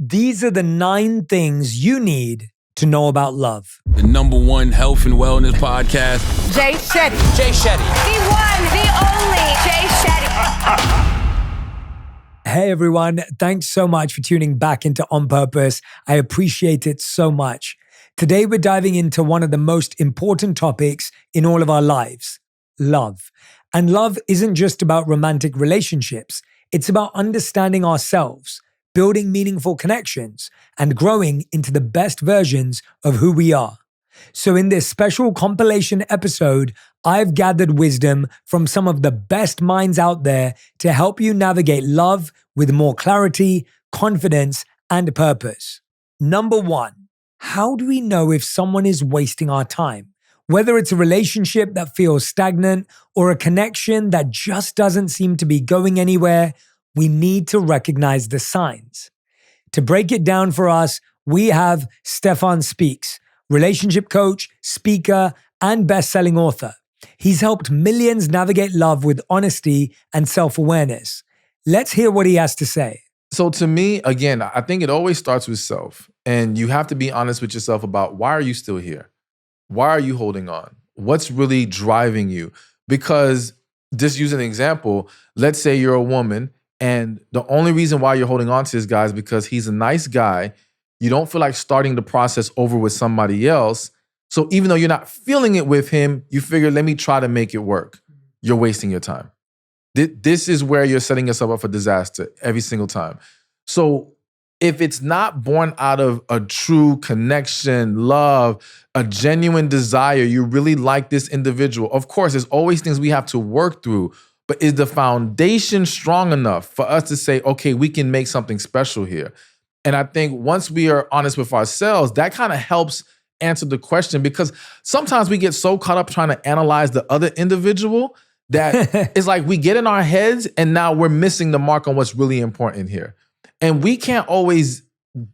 These are the 9 things you need to know about love. The #1 health and wellness podcast. Jay Shetty. Jay Shetty. The one, the only Jay Shetty. Hey everyone, thanks so much for tuning back into On Purpose. I appreciate it so much. Today we're diving into one of the most important topics in all of our lives, love. And love isn't just about romantic relationships. It's about understanding ourselves, building meaningful connections, and growing into the best versions of who we are. So in this special compilation episode, I've gathered wisdom from some of the best minds out there to help you navigate love with more clarity, confidence, and purpose. Number 1, how do we know if someone is wasting our time? Whether it's a relationship that feels stagnant or a connection that just doesn't seem to be going anywhere, we need to recognize the signs. To break it down for us, we have Stephan Speaks, relationship coach, speaker, and best-selling author. He's helped millions navigate love with honesty and self-awareness. Let's hear what he has to say. So to me, again, I think it always starts with self. And you have to be honest with yourself about why are you still here? Why are you holding on? What's really driving you? Because just use an example, let's say you're a woman and the only reason why you're holding on to this guy is because he's a nice guy. You don't feel like starting the process over with somebody else. So even though you're not feeling it with him, you figure, let me try to make it work. You're wasting your time. This is where you're setting yourself up for disaster every single time. So if it's not born out of a true connection, love, a genuine desire, you really like this individual, of course, there's always things we have to work through. But is the foundation strong enough for us to say, okay, we can make something special here? And I think once we are honest with ourselves, that kind of helps answer the question, because sometimes we get so caught up trying to analyze the other individual that it's like we get in our heads and now we're missing the mark on what's really important here. And we can't always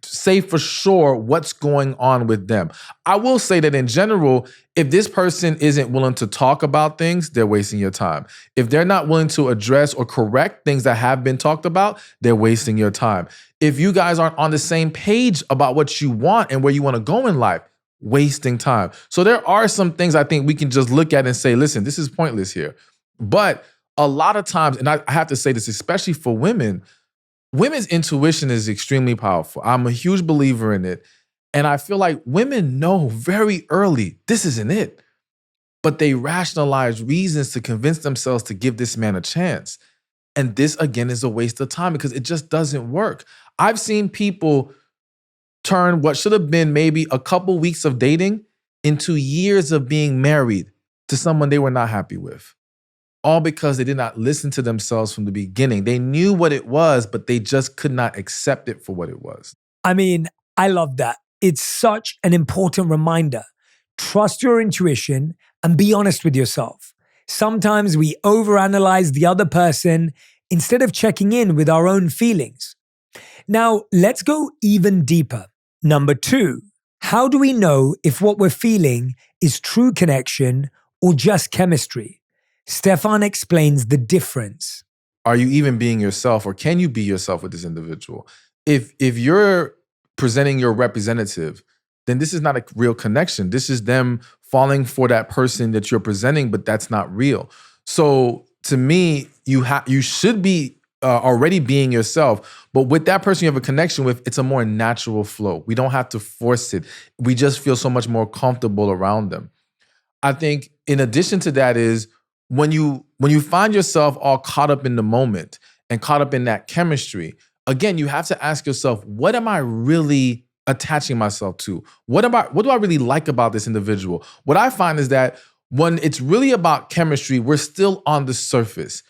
say for sure what's going on with them. I will say that in general, if this person isn't willing to talk about things, they're wasting your time. If they're not willing to address or correct things that have been talked about, they're wasting your time. If you guys aren't on the same page about what you want and where you want to go in life, wasting time. So there are some things I think we can just look at and say, listen, this is pointless here. But a lot of times, and I have to say this, especially for women, women's intuition is extremely powerful. I'm a huge believer in it. And I feel like women know very early, this isn't it. But they rationalize reasons to convince themselves to give this man a chance. And this, again, is a waste of time because it just doesn't work. I've seen people turn what should have been maybe a couple weeks of dating into years of being married to someone they were not happy with. All because they did not listen to themselves from the beginning. They knew what it was, but they just could not accept it for what it was. I mean, I love that. It's such an important reminder. Trust your intuition and be honest with yourself. Sometimes we overanalyze the other person instead of checking in with our own feelings. Now, let's go even deeper. Number 2, how do we know if what we're feeling is true connection or just chemistry? Stephan explains the difference. Are you even being yourself, or can you be yourself with this individual? If you're presenting your representative, then this is not a real connection. This is them falling for that person that you're presenting, but that's not real. So to me, you should be already being yourself, but with that person you have a connection with, it's a more natural flow. We don't have to force it. We just feel so much more comfortable around them. I think in addition to that is, when you find yourself all caught up in the moment and caught up in that chemistry, again, you have to ask yourself, what am I really attaching myself to? What do I really like about this individual? What I find is that when it's really about chemistry, we're still on the surface.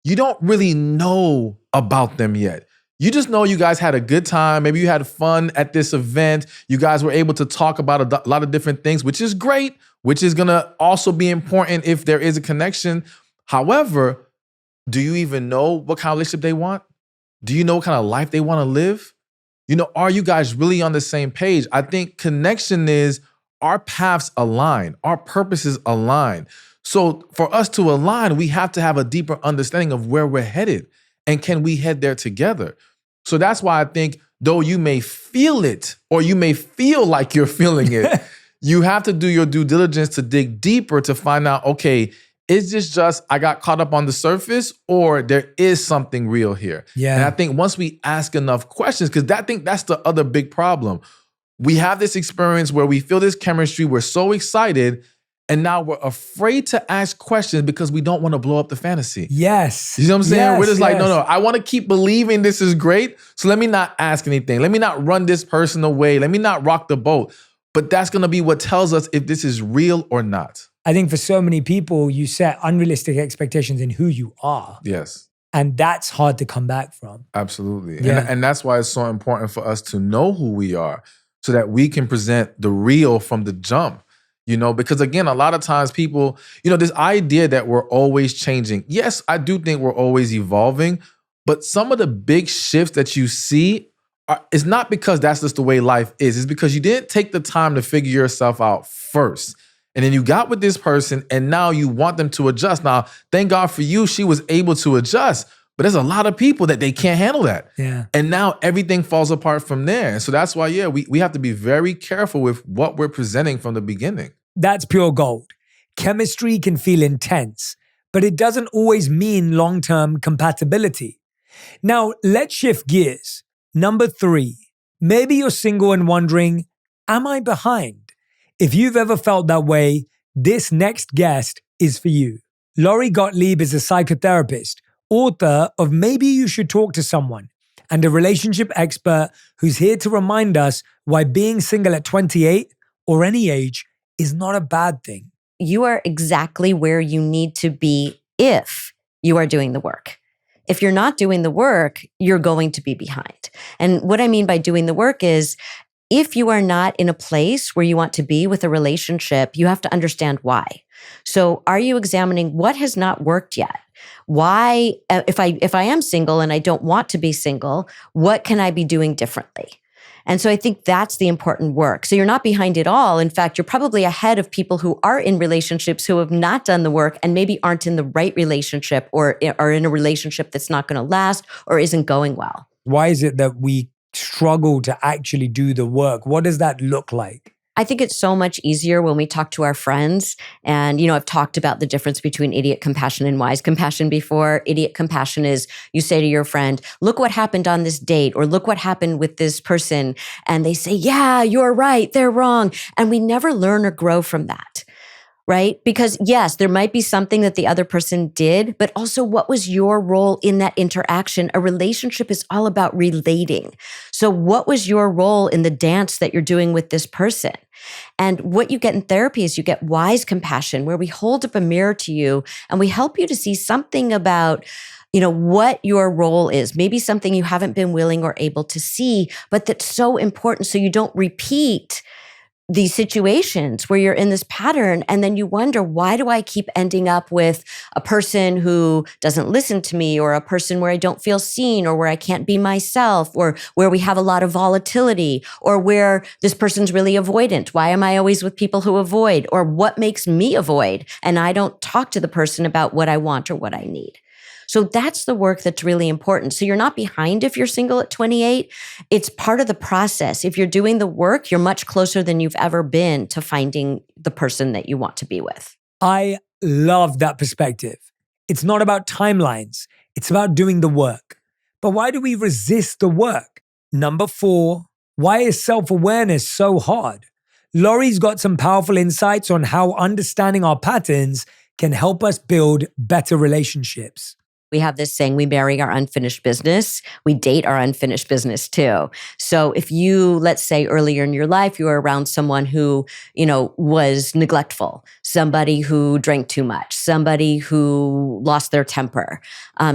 You don't really know about them yet. You just know you guys had a good time. Maybe you had fun at this event. You guys were able to talk about a lot of different things, which is great, which is going to also be important if there is a connection. However, do you even know what kind of relationship they want? Do you know what kind of life they want to live? You know, are you guys really on the same page? I think connection is our paths align, our purposes align. So for us to align, we have to have a deeper understanding of where we're headed and can we head there together? So that's why I think though you may feel it or you may feel like you're feeling it, you have to do your due diligence to dig deeper to find out, okay, is this just I got caught up on the surface or there is something real here? Yeah. And I think once we ask enough questions, because I think that's the other big problem. We have this experience where we feel this chemistry, we're so excited, and now we're afraid to ask questions because we don't want to blow up the fantasy. Yes. You know what I'm saying? Yes, We're just like, yes. no, I want to keep believing this is great. So let me not ask anything. Let me not run this person away. Let me not rock the boat. But that's going to be what tells us if this is real or not. I think for so many people, you set unrealistic expectations in who you are. Yes, And that's hard to come back from. absolutely. Yeah. And that's why it's so important for us to know who we are so that we can present the real from the jump. Because again, a lot of times people, this idea that we're always changing. Yes, I do think we're always evolving, but some of the big shifts that you see it's not because that's just the way life is. It's because you didn't take the time to figure yourself out first. And then you got with this person and now you want them to adjust. Now, thank God for you, she was able to adjust. But there's a lot of people that they can't handle that. Yeah. And now everything falls apart from there. And so that's why, we have to be very careful with what we're presenting from the beginning. That's pure gold. Chemistry can feel intense, but it doesn't always mean long-term compatibility. Now, let's shift gears. Number 3, maybe you're single and wondering, am I behind? If you've ever felt that way, this next guest is for you. Lori Gottlieb is a psychotherapist, author of Maybe You Should Talk to Someone, and a relationship expert who's here to remind us why being single at 28 or any age is not a bad thing. You are exactly where you need to be if you are doing the work. If you're not doing the work, you're going to be behind. And what I mean by doing the work is if you are not in a place where you want to be with a relationship, you have to understand why. So are you examining what has not worked yet? Why, if I am single and I don't want to be single, what can I be doing differently? And so I think that's the important work. So you're not behind at all. In fact, you're probably ahead of people who are in relationships who have not done the work and maybe aren't in the right relationship or are in a relationship that's not going to last or isn't going well. Why is it that we struggle to actually do the work? What does that look like? I think it's so much easier when we talk to our friends. And, I've talked about the difference between idiot compassion and wise compassion before. Idiot compassion is you say to your friend, look what happened on this date, or look what happened with this person. And they say, yeah, you're right, they're wrong. And we never learn or grow from that. Right? Because yes, there might be something that the other person did, but also what was your role in that interaction? A relationship is all about relating. So what was your role in the dance that you're doing with this person? And what you get in therapy is you get wise compassion, where we hold up a mirror to you and we help you to see something about what your role is, maybe something you haven't been willing or able to see, but that's so important so you don't repeat these situations where you're in this pattern and then you wonder, why do I keep ending up with a person who doesn't listen to me, or a person where I don't feel seen, or where I can't be myself, or where we have a lot of volatility, or where this person's really avoidant? Why am I always with people who avoid? Or what makes me avoid? And I don't talk to the person about what I want or what I need. So that's the work that's really important. So you're not behind if you're single at 28. It's part of the process. If you're doing the work, you're much closer than you've ever been to finding the person that you want to be with. I love that perspective. It's not about timelines. It's about doing the work. But why do we resist the work? Number 4, why is self-awareness so hard? Lori's got some powerful insights on how understanding our patterns can help us build better relationships. We have this saying, we marry our unfinished business. We date our unfinished business too. So if you, let's say earlier in your life, you were around someone who, was neglectful, somebody who drank too much, somebody who lost their temper,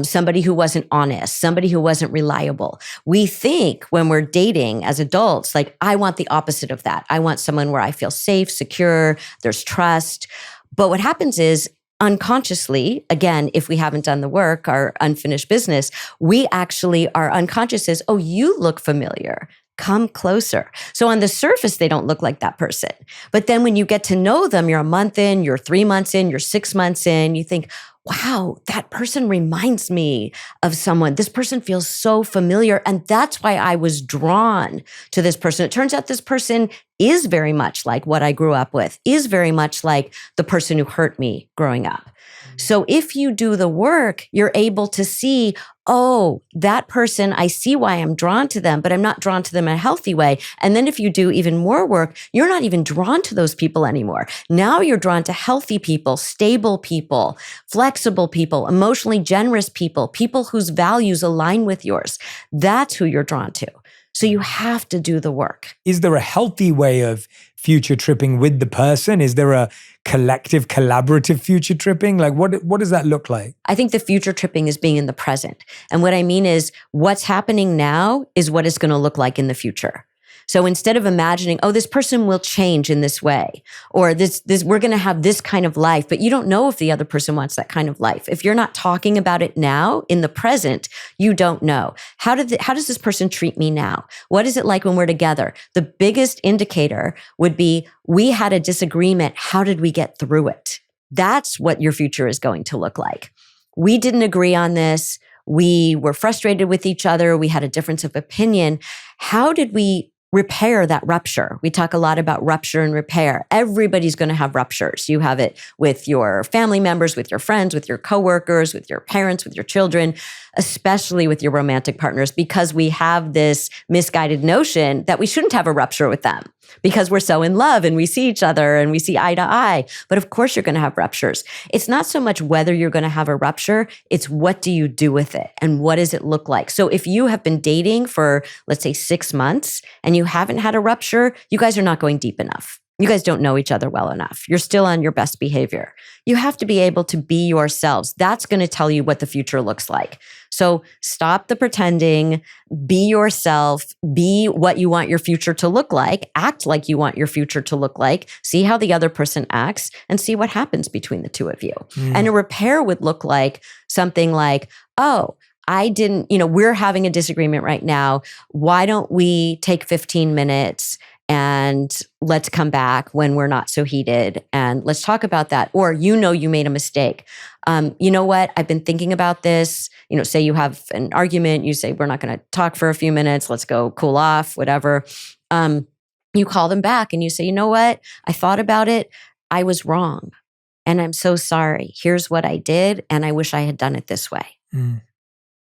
somebody who wasn't honest, somebody who wasn't reliable. We think when we're dating as adults, like, I want the opposite of that. I want someone where I feel safe, secure, there's trust. But what happens is, unconsciously, again, if we haven't done the work, our unfinished business, we actually, our unconscious says, oh, you look familiar. Come closer. So on the surface, they don't look like that person. But then when you get to know them, you're a month in, you're 3 months in, you're 6 months in, you think, wow, that person reminds me of someone. This person feels so familiar. And that's why I was drawn to this person. It turns out this person is very much like what I grew up with, is very much like the person who hurt me growing up. So if you do the work, you're able to see, oh, that person, I see why I'm drawn to them, but I'm not drawn to them in a healthy way. And then if you do even more work, you're not even drawn to those people anymore. Now you're drawn to healthy people, stable people, flexible people, emotionally generous people, people whose values align with yours. That's who you're drawn to. So you have to do the work. Is there a healthy way of future tripping with the person? Is there a collective, collaborative future tripping? Like what does that look like? I think the future tripping is being in the present. And what I mean is what's happening now is what it's going to look like in the future. So instead of imagining, oh, this person will change in this way, or this we're going to have this kind of life, but you don't know if the other person wants that kind of life. If you're not talking about it now in the present, you don't know. How does this person treat me now? What is it like when we're together? The biggest indicator would be we had a disagreement. How did we get through it? That's what your future is going to look like. We didn't agree on this. We were frustrated with each other. We had a difference of opinion. How did we repair that rupture? We talk a lot about rupture and repair. Everybody's going to have ruptures. You have it with your family members, with your friends, with your coworkers, with your parents, with your children, especially with your romantic partners, because we have this misguided notion that we shouldn't have a rupture with them because we're so in love and we see each other and we see eye to eye. But of course you're going to have ruptures. It's not so much whether you're going to have a rupture, it's what do you do with it and what does it look like? So if you have been dating for, let's say, 6 months and you haven't had a rupture, you guys are not going deep enough. You guys don't know each other well enough. You're still on your best behavior. You have to be able to be yourselves. That's going to tell you what the future looks like. So stop the pretending, be yourself, be what you want your future to look like, act like you want your future to look like, see how the other person acts, and see what happens between the two of you. And a repair would look like something like, oh, we're having a disagreement right now. Why don't we take 15 minutes and let's come back when we're not so heated and let's talk about that. Or, you made a mistake. You know what? I've been thinking about this. Say you have an argument. You say, we're not going to talk for a few minutes. Let's go cool off, whatever. You call them back and you say, you know what? I thought about it. I was wrong. And I'm so sorry. Here's what I did. And I wish I had done it this way.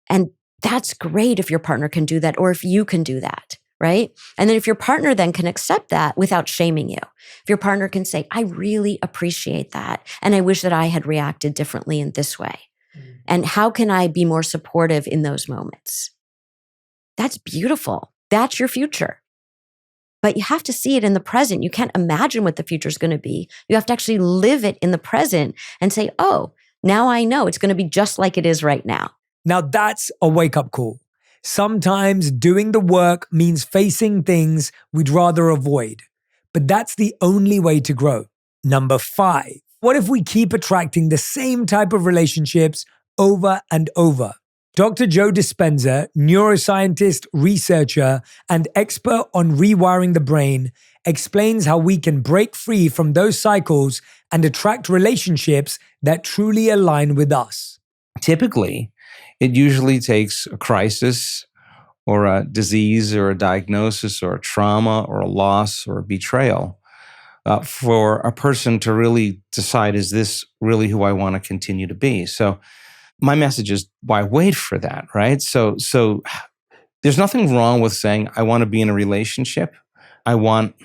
And that's great if your partner can do that or if you can do that. Right? And then if your partner then can accept that without shaming you, if your partner can say, I really appreciate that. And I wish that I had reacted differently in this way. And how can I be more supportive in those moments? That's beautiful. That's your future. But you have to see it in the present. You can't imagine what the future is going to be. You have to actually live it in the present and say, oh, now I know it's going to be just like it is right now. Now that's a wake-up call. Sometimes doing the work means facing things we'd rather avoid, but that's the only way to grow. Number 5, what if we keep attracting the same type of relationships over and over? Dr. Joe Dispenza, neuroscientist, researcher, and expert on rewiring the brain, explains how we can break free from those cycles and attract relationships that truly align with us. Typically, it usually takes a crisis or a disease or a diagnosis or a trauma or a loss or a betrayal for a person to really decide, is this really who I want to continue to be? So my message is, why wait for that, right? So there's nothing wrong with saying, I want to be in a relationship. I want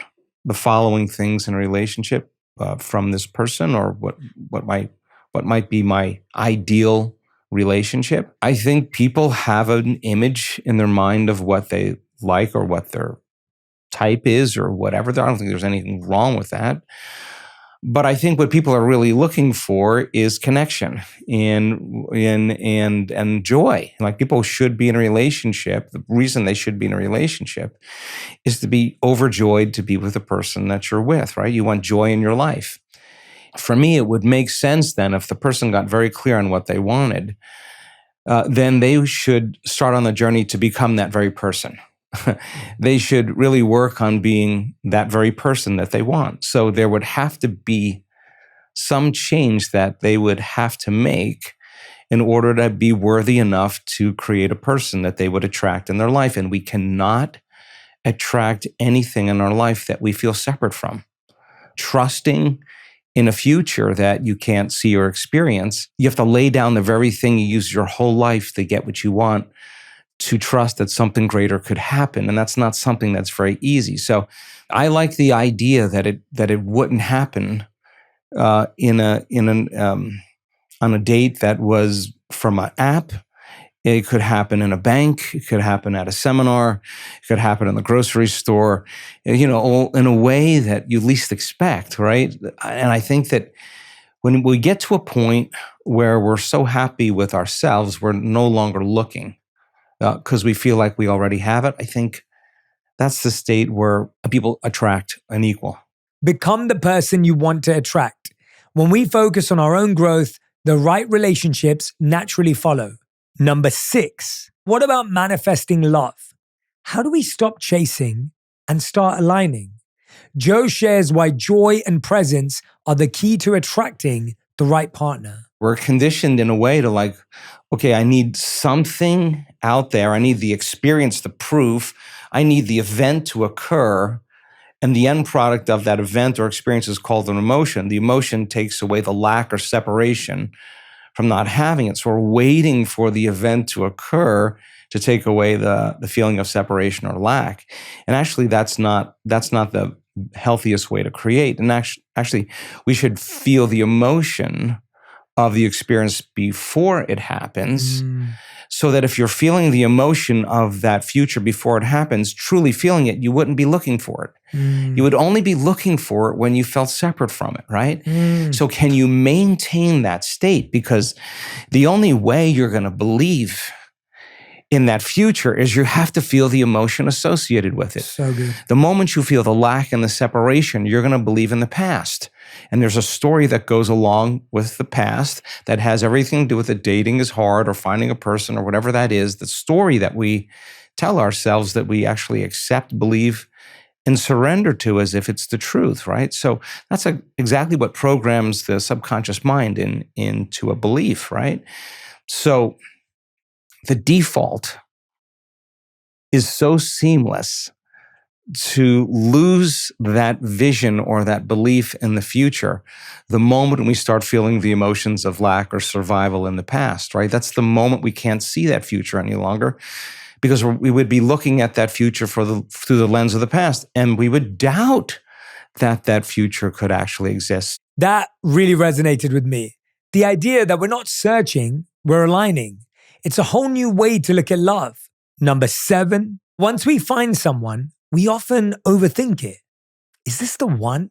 the following things in a relationship from this person, or what might be my ideal relationship. I think people have an image in their mind of what they like or what their type is or whatever. I don't think there's anything wrong with that. But I think what people are really looking for is connection and joy. Like, people should be in a relationship. The reason they should be in a relationship is to be overjoyed to be with the person that you're with, right? You want joy in your life. For me, it would make sense then if the person got very clear on what they wanted, then they should start on the journey to become that very person. They should really work on being that very person that they want. So there would have to be some change that they would have to make in order to be worthy enough to create a person that they would attract in their life. And we cannot attract anything in our life that we feel separate from. Trusting in a future that you can't see or experience, you have to lay down the very thing you use your whole life to get what you want, to trust that something greater could happen. And that's not something that's very easy. So I like the idea that it wouldn't happen on a date that was from an app. It could happen in a bank. It could happen at a seminar. It could happen in the grocery store, in a way that you least expect, right? And I think that when we get to a point where we're so happy with ourselves, we're no longer looking because we feel like we already have it. I think that's the state where people attract an equal. Become the person you want to attract. When we focus on our own growth, the right relationships naturally follow. Number 6, what about manifesting love? How do we stop chasing and start aligning? Joe shares why joy and presence are the key to attracting the right partner. We're conditioned in a way to okay, I need something out there. I need the experience, the proof. I need the event to occur. And the end product of that event or experience is called an emotion. The emotion takes away the lack or separation from not having it. So we're waiting for the event to occur to take away the feeling of separation or lack. And actually, that's not the healthiest way to create. And actually, we should feel the emotion of the experience before it happens, so that if you're feeling the emotion of that future before it happens, truly feeling it, you wouldn't be looking for it. You would only be looking for it when you felt separate from it, right? So can you maintain that state? Because the only way you're going to believe in that future is you have to feel the emotion associated with it. So good. The moment you feel the lack and the separation, you're going to believe in the past. And there's a story that goes along with the past that has everything to do with it. Dating is hard, or finding a person, or whatever that is. The story that we tell ourselves that we actually accept, believe, and surrender to as if it's the truth, right? So that's exactly what programs the subconscious mind into a belief, right? So the default is so seamless to lose that vision or that belief in the future the moment we start feeling the emotions of lack or survival in the past, right? That's the moment we can't see that future any longer, because we would be looking at that future through the lens of the past, and we would doubt that future could actually exist. That really resonated with me. The idea that we're not searching, we're aligning. It's a whole new way to look at love. Number 7, once we find someone, we often overthink it. Is this the one?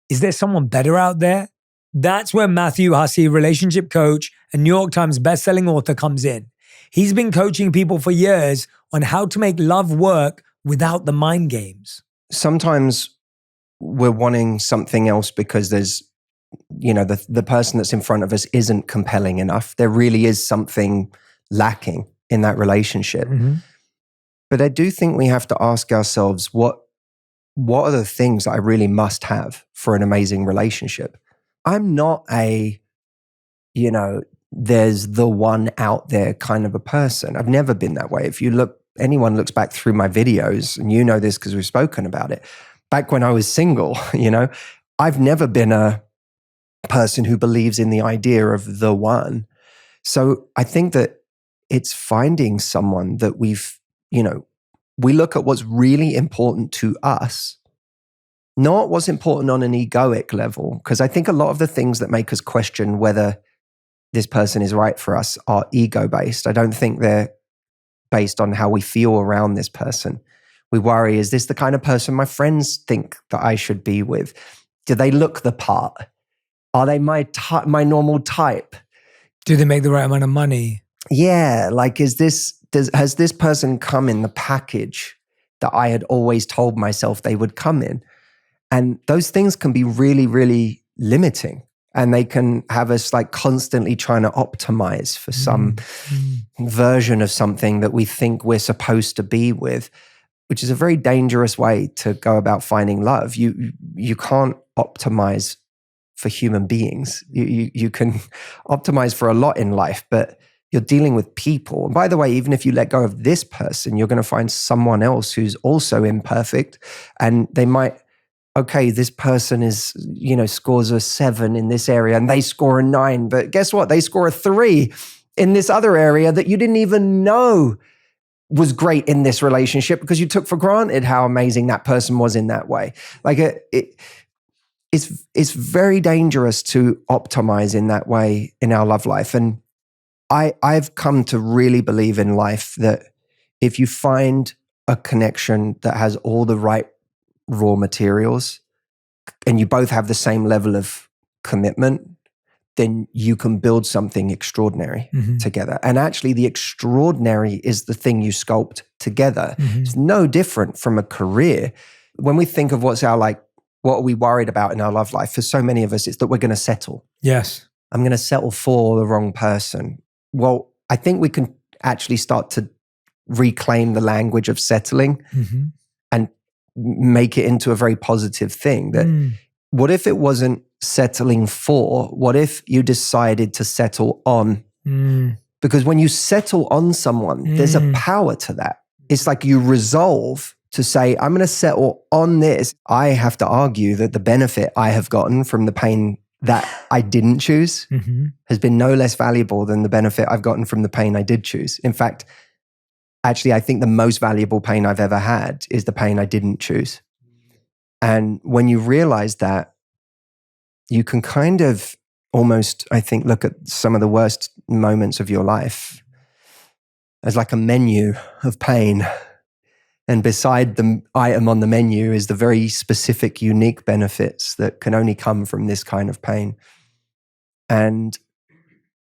Is there someone better out there? That's where Matthew Hussey, relationship coach and New York Times bestselling author, comes in. He's been coaching people for years on how to make love work without the mind games. Sometimes we're wanting something else because there's, the person that's in front of us isn't compelling enough. There really is something lacking in that relationship. But I do think we have to ask ourselves, what are the things that I really must have for an amazing relationship? I'm not there's the one out there kind of a person. I've never been that way. If anyone looks back through my videos, and you know this because we've spoken about it, back when I was single, I've never been a person who believes in the idea of the one. So I think that it's finding someone that we look at what's really important to us, not what's important on an egoic level. Because I think a lot of the things that make us question whether this person is right for us are ego-based. I don't think they're based on how we feel around this person. We worry, is this the kind of person my friends think that I should be with? Do they look the part? Are they my normal type? Do they make the right amount of money? Yeah, has this person come in the package that I had always told myself they would come in? And those things can be really, really limiting. And they can have us constantly trying to optimize for some version of something that we think we're supposed to be with, which is a very dangerous way to go about finding love. You can't optimize for human beings. You can optimize for a lot in life, but you're dealing with people. And by the way, even if you let go of this person, you're going to find someone else who's also imperfect, and they might, okay, this person is, scores a 7 in this area and they score a 9, but guess what? They score a 3 in this other area that you didn't even know was great in this relationship because you took for granted how amazing that person was in that way. Like it's very dangerous to optimize in that way in our love life. And I've come to really believe in life that if you find a connection that has all the right raw materials and you both have the same level of commitment, then you can build something extraordinary together. And actually the extraordinary is the thing you sculpt together. It's no different from a career. When we think of what are we worried about in our love life? For so many of us, it's that we're going to settle. Yes. I'm going to settle for the wrong person. Well, I think we can actually start to reclaim the language of settling and make it into a very positive thing. That what if it wasn't settling for? What if you decided to settle on? Because when you settle on someone, there's a power to that. It's like you resolve to say, I'm going to settle on this. I have to argue that the benefit I have gotten from the pain that I didn't choose has been no less valuable than the benefit I've gotten from the pain I did choose. In fact, actually, I think the most valuable pain I've ever had is the pain I didn't choose. And when you realize that, you can kind of almost, I think, look at some of the worst moments of your life as like a menu of pain. And beside the item on the menu is the very specific, unique benefits that can only come from this kind of pain. And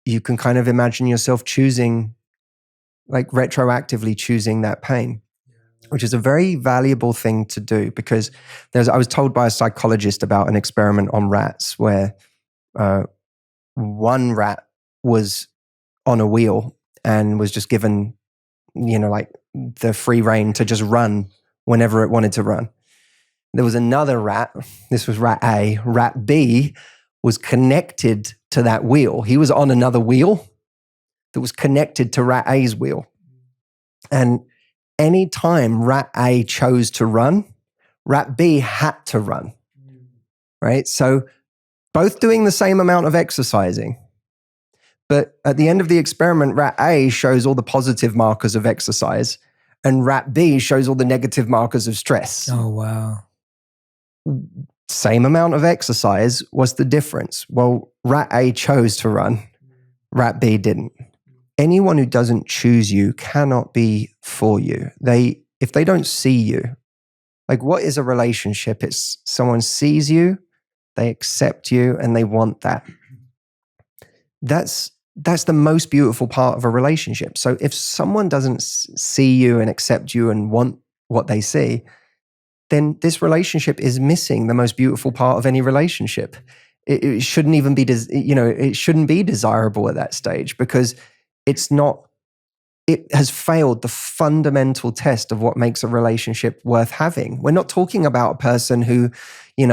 you can kind of imagine yourself choosing, like retroactively choosing that pain, which is a very valuable thing to do, because I was told by a psychologist about an experiment on rats where one rat was on a wheel and was just given, like the free rein to just run whenever it wanted to run. There was another rat, this was rat A. Rat B was connected to that wheel. He was on another wheel that was connected to rat A's wheel. And any time rat A chose to run, rat B had to run, right? So both doing the same amount of exercising. But at the end of the experiment, rat A shows all the positive markers of exercise and rat B shows all the negative markers of stress. Oh, wow. Same amount of exercise. What's the difference? Well, rat A chose to run, rat B didn't. Anyone who doesn't choose you cannot be for you. If they don't see you, like what is a relationship? It's someone sees you, they accept you, and they want that. That's the most beautiful part of a relationship. So if someone doesn't see you and accept you and want what they see, then this relationship is missing the most beautiful part of any relationship. It shouldn't even be, it shouldn't be desirable at that stage, because it has failed the fundamental test of what makes a relationship worth having. We're not talking about a person who, in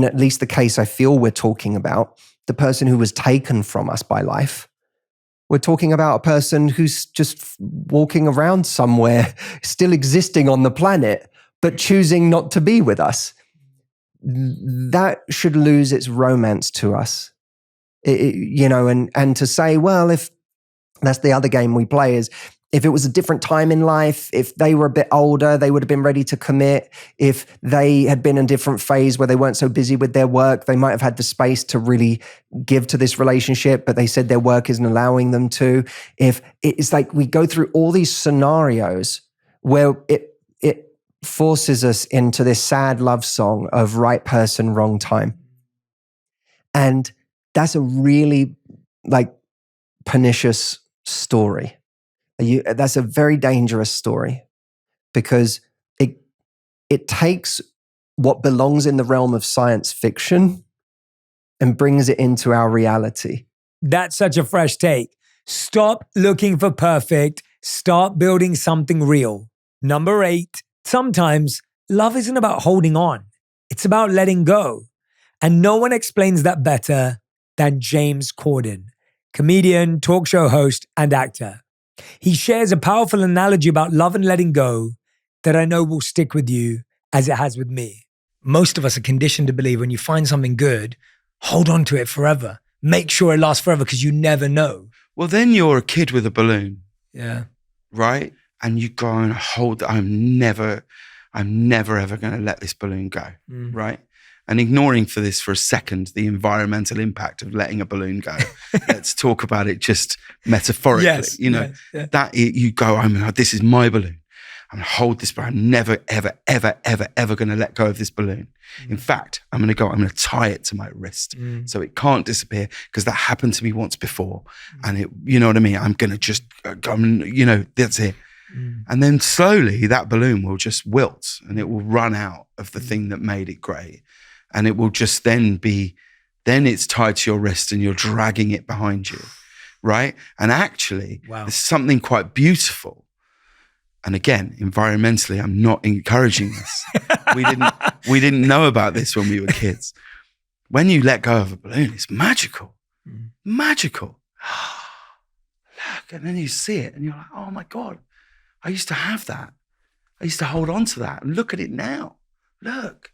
at least the case I feel we're talking about, the person who was taken from us by life. We're talking about a person who's just walking around somewhere, still existing on the planet, but choosing not to be with us. That should lose its romance to us. And to say, well, if that's the other game we play, is if it was a different time in life, if they were a bit older, they would have been ready to commit. If they had been in a different phase where they weren't so busy with their work, they might have had the space to really give to this relationship, but they said their work isn't allowing them to. If it's like we go through all these scenarios where it forces us into this sad love song of right person, wrong time. And that's a really pernicious story. That's a very dangerous story, because it takes what belongs in the realm of science fiction and brings it into our reality. That's such a fresh take. Stop looking for perfect. Start building something real. Number 8, sometimes love isn't about holding on. It's about letting go. And no one explains that better than James Corden, comedian, talk show host, and actor. He shares a powerful analogy about love and letting go that I know will stick with you as it has with me. Most of us are conditioned to believe when you find something good, hold on to it forever. Make sure it lasts forever because you never know. Well, then you're a kid with a balloon. Yeah. Right? And you go and hold, I'm never ever going to let this balloon go. Right? And ignoring for this for a second, the environmental impact of letting a balloon go. Let's talk about it just metaphorically. Yes, That you go, this is my balloon. I'm going to hold this, but I'm never, ever, ever, ever, ever going to let go of this balloon. In fact, I'm going to tie it to my wrist so it can't disappear because that happened to me once before. And it, you know what I mean? I'm going to just, that's it. And then slowly that balloon will just wilt and it will run out of the thing that made it great. And it will just then it's tied to your wrist and you're dragging it behind you, right? And actually, there's something quite beautiful. And again, environmentally, I'm not encouraging this. We didn't know about this when we were kids. When you let go of a balloon, it's magical. Magical. Look, and then you see it and you're like, oh my God, I used to have that. I used to hold on to that. And look at it now. Look,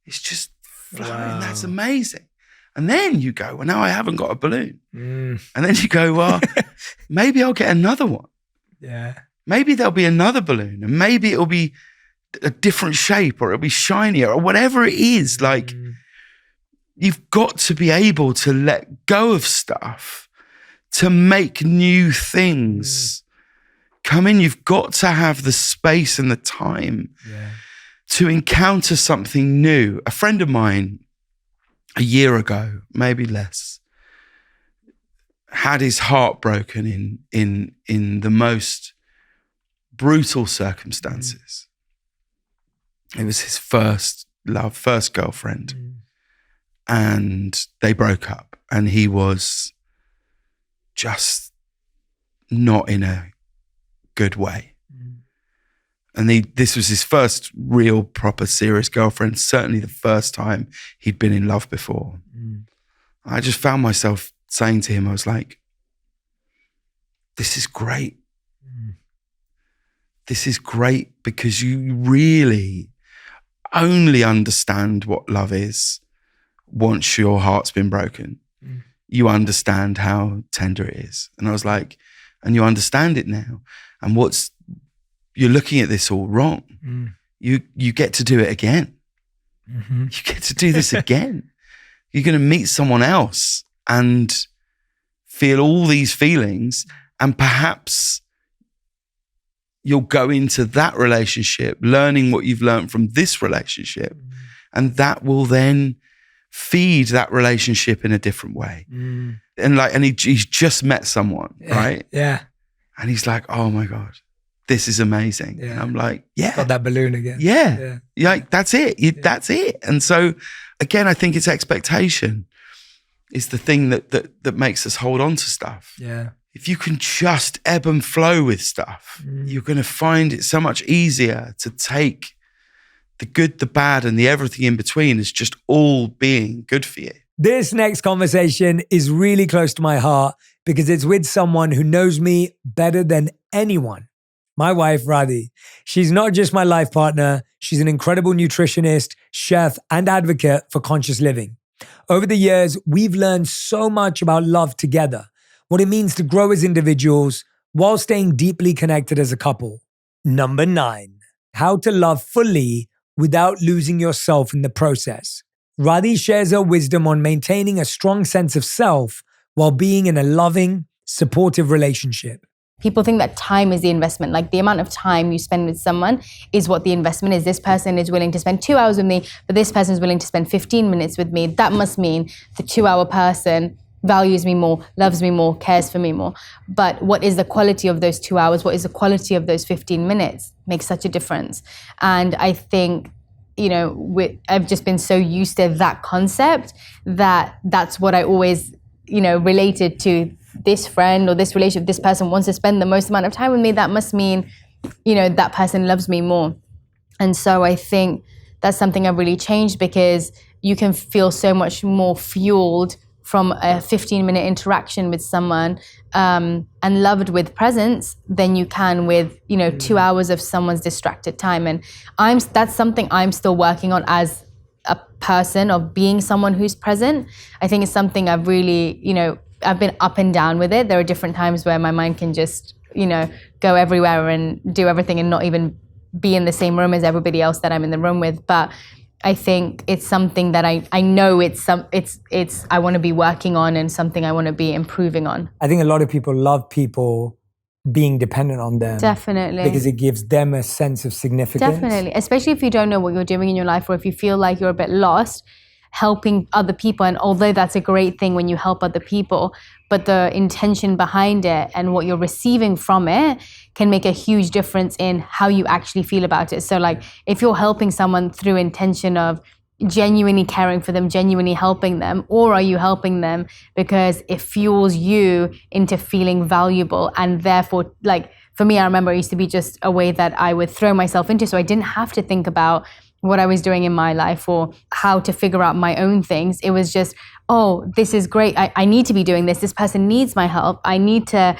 it's just flowing. Wow. That's amazing. And then you go, well, now I haven't got a balloon. And then you go, well, maybe I'll get another one. Yeah. Maybe there'll be another balloon and maybe it'll be a different shape or it'll be shinier or whatever it is. Like, you've got to be able to let go of stuff to make new things come in. You've got to have the space and the time to encounter something new. A friend of mine a year ago, maybe less, had his heart broken in the most brutal circumstances. It was his first love, first girlfriend. And they broke up and he was just not in a good way. And this was his first real, proper, serious girlfriend, certainly the first time he'd been in love before. I just found myself saying to him, I was like, this is great. This is great because you really only understand what love is once your heart's been broken. You understand how tender it is. And I was like, and you understand it now. And you're looking at this all wrong. You get to do it again. You get to do this again. You're going to meet someone else and feel all these feelings, and perhaps you'll go into that relationship learning what you've learned from this relationship, and that will then feed that relationship in a different way. And he's just met someone, right? Yeah. And he's like, oh my God, this is amazing. Yeah. And I'm like, yeah. Got that balloon again. Yeah. Like, that's it. That's it. And so again, I think it's expectation is the thing that makes us hold on to stuff. Yeah. If you can just ebb and flow with stuff, you're going to find it so much easier to take the good, the bad, and the everything in between as just all being good for you. This next conversation is really close to my heart because it's with someone who knows me better than anyone. My wife, Radhi. She's not just my life partner. She's an incredible nutritionist, chef, and advocate for conscious living. Over the years, we've learned so much about love together, what it means to grow as individuals while staying deeply connected as a couple. Number 9, how to love fully without losing yourself in the process. Radhi shares her wisdom on maintaining a strong sense of self while being in a loving, supportive relationship. People think that time is the investment. Like the amount of time you spend with someone is what the investment is. This person is willing to spend 2 hours with me, but this person is willing to spend 15 minutes with me. That must mean the 2-hour person values me more, loves me more, cares for me more. But what is the quality of those 2 hours? What is the quality of those 15 minutes? Makes such a difference. And I think, I've just been so used to that concept that's what I always, related to this friend or this relationship. This person wants to spend the most amount of time with me. That must mean, that person loves me more. And so I think that's something I've really changed, because you can feel so much more fueled from a 15-minute interaction with someone and loved with presence than you can with 2 hours of someone's distracted time. And that's something I'm still working on as a person, of being someone who's present. I think it's something I've really, I've been up and down with it. There are different times where my mind can just go everywhere and do everything and not even be in the same room as everybody else that I'm in the room with. But I think it's something that I know I want to be working on, and something I want to be improving on. I think a lot of people love people being dependent on them. Definitely. Because it gives them a sense of significance. Definitely. Especially if you don't know what you're doing in your life, or if you feel like you're a bit lost, helping other people. And although that's a great thing when you help other people, but the intention behind it and what you're receiving from it can make a huge difference in how you actually feel about it. So like, if you're helping someone through intention of genuinely caring for them, genuinely helping them, or are you helping them because it fuels you into feeling valuable? And therefore, like for me, I remember it used to be just a way that I would throw myself into, so I didn't have to think about what I was doing in my life or how to figure out my own things. It was just, oh, this is great. I need to be doing this. This person needs my help. I need to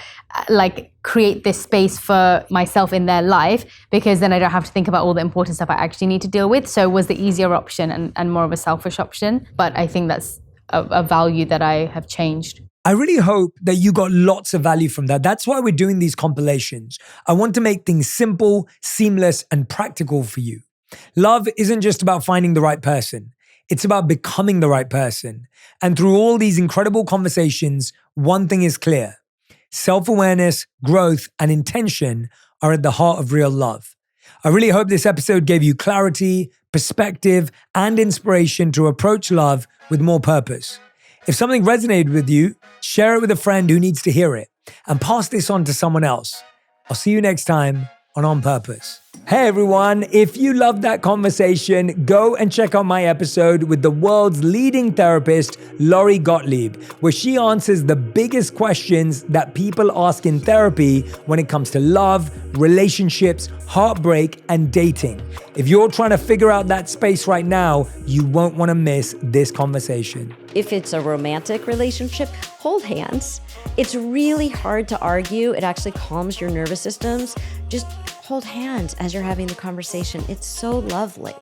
create this space for myself in their life, because then I don't have to think about all the important stuff I actually need to deal with. So it was the easier option and more of a selfish option. But I think that's a value that I have changed. I really hope that you got lots of value from that. That's why we're doing these compilations. I want to make things simple, seamless, and practical for you. Love isn't just about finding the right person. It's about becoming the right person. And through all these incredible conversations, one thing is clear. Self-awareness, growth, and intention are at the heart of real love. I really hope this episode gave you clarity, perspective, and inspiration to approach love with more purpose. If something resonated with you, share it with a friend who needs to hear it, and pass this on to someone else. I'll see you next time on Purpose. Hey everyone, if you loved that conversation, go and check out my episode with the world's leading therapist, Lori Gottlieb, where she answers the biggest questions that people ask in therapy when it comes to love, relationships, heartbreak, and dating. If you're trying to figure out that space right now, you won't want to miss this conversation. If it's a romantic relationship, hold hands. It's really hard to argue. It actually calms your nervous systems. Just hold hands as you're having the conversation. It's so lovely.